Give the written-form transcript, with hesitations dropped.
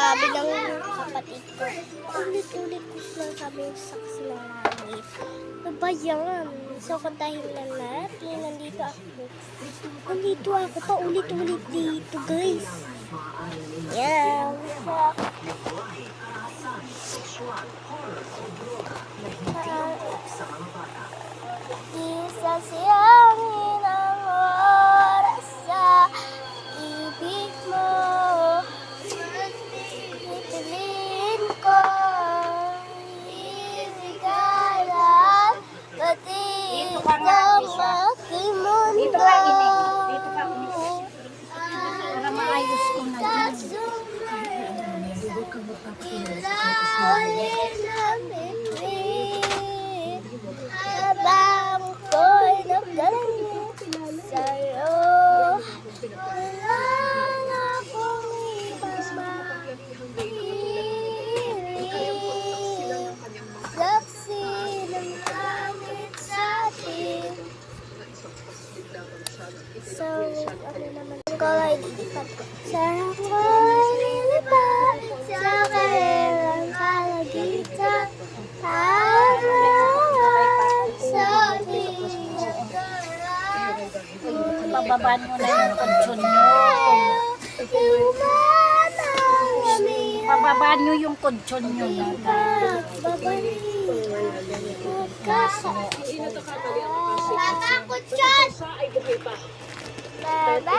Sabi ng kapatid ko, ulit-ulit ko sinasabi yung saksi ng langit. Ano ba yan? So, kantahin lang natin. Nandito ako. Nandito ako pa ulit-ulit dito, guys. Yan. Isa siyangin ang oras sa ibig mo. Pipiliin ko ibigalan pati itong aking mundo. Dito ka, Inig. Dito ka, Inig. Para maayos ko na dyan. Kilawin ang bibig habang ko'y nagdalangin sa'yo. Wala na akong ipamahili. Saksi ng langit sa atin. So, ano naman ko ay lilipat. Sarang ko ay lilipat sa kailang kalagitan. Harapan sa ating nagkaraan. Bababaan mo na yung kutsyon nyo. Iuman ang lamig. Bababaan nyo yung kutsyon nyo. Babalik. Baba, kutsyon! Baba!